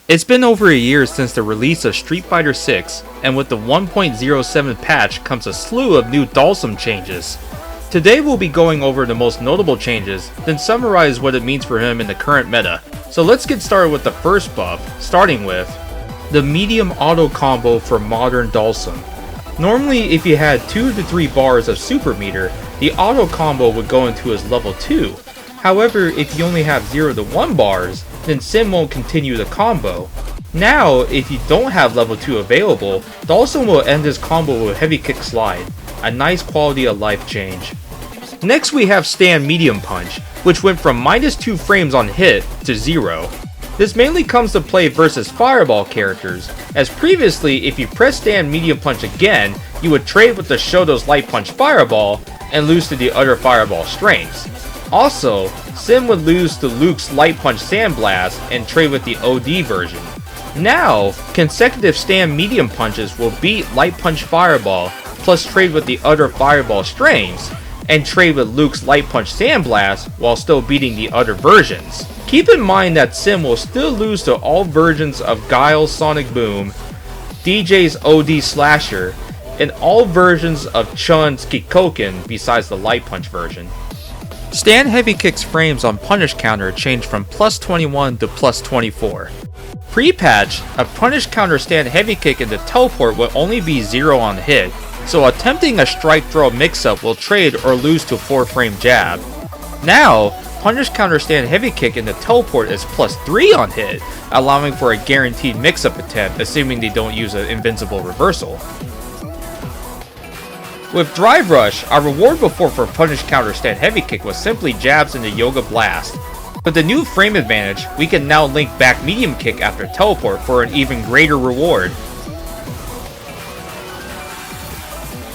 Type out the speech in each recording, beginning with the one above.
It's been over a year since the release of Street Fighter 6, and with the 1.07 patch comes a slew of new Dhalsim changes. Today we'll be going over the most notable changes, then summarize what it means for him in the current meta. So let's get started with the first buff, starting with the medium auto combo for modern Dhalsim. Normally if you had 2 to 3 bars of super meter, the auto combo would go into his level 2. However, if you only have 0 to 1 bars, then Sim won't continue the combo. Now, if you don't have level 2 available, Dhalsim will end his combo with heavy kick slide, a nice quality of life change. Next we have Stand Medium Punch, which went from -2 frames on hit to 0. This mainly comes to play versus Fireball characters, as previously if you press Stand Medium Punch again, you would trade with the Shoto's Light Punch Fireball and lose to the other Fireball strengths. Also, Sim would lose to Luke's Light Punch Sandblast and trade with the OD version. Now, consecutive Stand Medium Punches will beat Light Punch Fireball, plus trade with the other Fireball strengths, and trade with Luke's Light Punch Sandblast while still beating the other versions. Keep in mind that Sim will still lose to all versions of Guile's Sonic Boom, DJ's OD Slasher, and all versions of Chun's Kikoken besides the Light Punch version. Stand Heavy Kick's frames on Punish counter changed from +21 to +24. Pre-patch, a Punish counter Stand Heavy Kick into Teleport will only be 0 on hit, so attempting a strike throw mix-up will trade or lose to 4-frame jab. Now, Punish counter Stand Heavy Kick into Teleport is +3 on hit, allowing for a guaranteed mix-up attempt assuming they don't use an invincible reversal. With Drive Rush, our reward before for Punish counter Stand Heavy Kick was simply jabs into Yoga Blast. With the new frame advantage, we can now link back Medium Kick after Teleport for an even greater reward.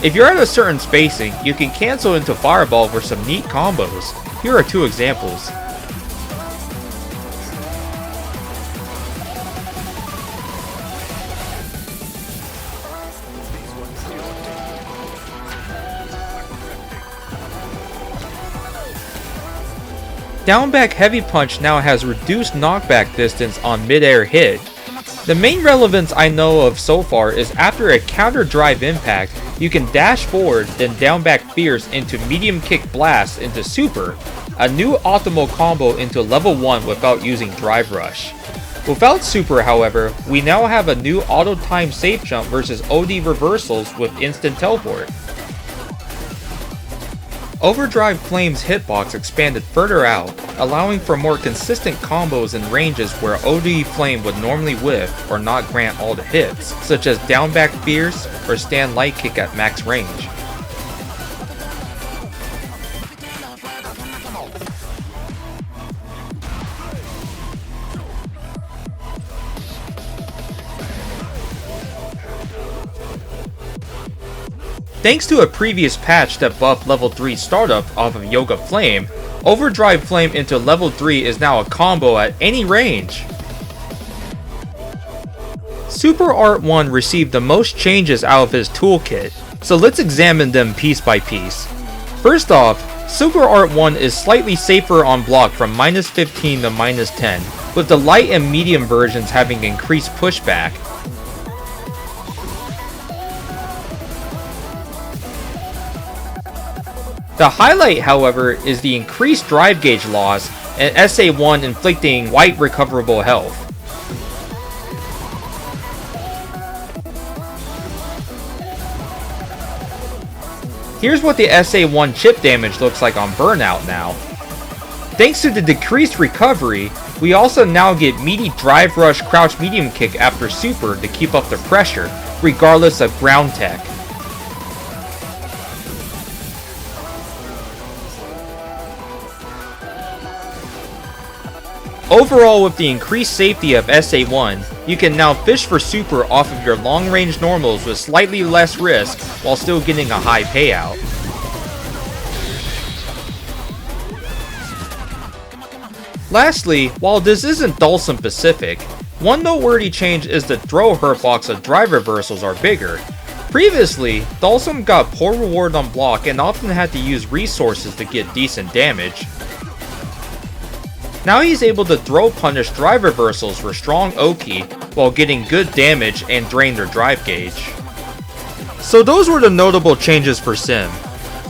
If you're at a certain spacing, you can cancel into Fireball for some neat combos. Here are 2 examples. Downback Heavy Punch now has reduced knockback distance on mid-air hit. The main relevance I know of so far is after a counter drive impact, you can dash forward then downback Fierce into Medium Kick Blast into Super, a new optimal combo into level 1 without using Drive Rush. Without Super however, we now have a new auto time safe jump versus OD reversals with instant teleport. Overdrive Flame's hitbox expanded further out, allowing for more consistent combos in ranges where OD Flame would normally whiff or not grant all the hits, such as Downback Fierce or Stand Light Kick at max range. Thanks to a previous patch that buffed level 3 startup off of Yoga Flame, Overdrive Flame into level 3 is now a combo at any range. Super Art 1 received the most changes out of his toolkit, so let's examine them piece by piece. First off, Super Art 1 is slightly safer on block from -15 to -10, with the light and medium versions having increased pushback. The highlight, however, is the increased drive gauge loss and SA1 inflicting white recoverable health. Here's what the SA1 chip damage looks like on Burnout now. Thanks to the decreased recovery, we also now get meaty Drive Rush Crouch Medium Kick after Super to keep up the pressure, regardless of ground tech. Overall, with the increased safety of SA1, you can now fish for Super off of your long-range normals with slightly less risk while still getting a high payout. Lastly, while this isn't Dhalsim specific, one noteworthy change is the throw hurtbox of drive reversals are bigger. Previously, Dhalsim got poor reward on block and often had to use resources to get decent damage. Now he's able to throw punish drive reversals for strong Oki while getting good damage and drain their drive gauge. So those were the notable changes for Sim.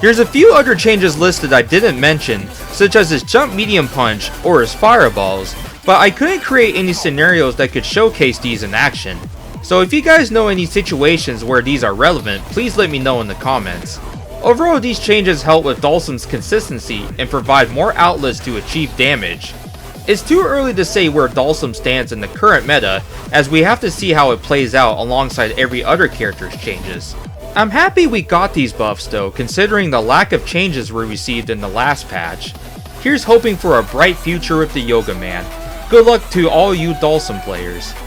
There's a few other changes listed I didn't mention, such as his jump medium punch or his fireballs, but I couldn't create any scenarios that could showcase these in action. So if you guys know any situations where these are relevant, please let me know in the comments. Overall, these changes help with Dhalsim's consistency and provide more outlets to achieve damage. It's too early to say where Dhalsim stands in the current meta, as we have to see how it plays out alongside every other character's changes. I'm happy we got these buffs though, considering the lack of changes we received in the last patch. Here's hoping for a bright future with the Yoga Man. Good luck to all you Dhalsim players.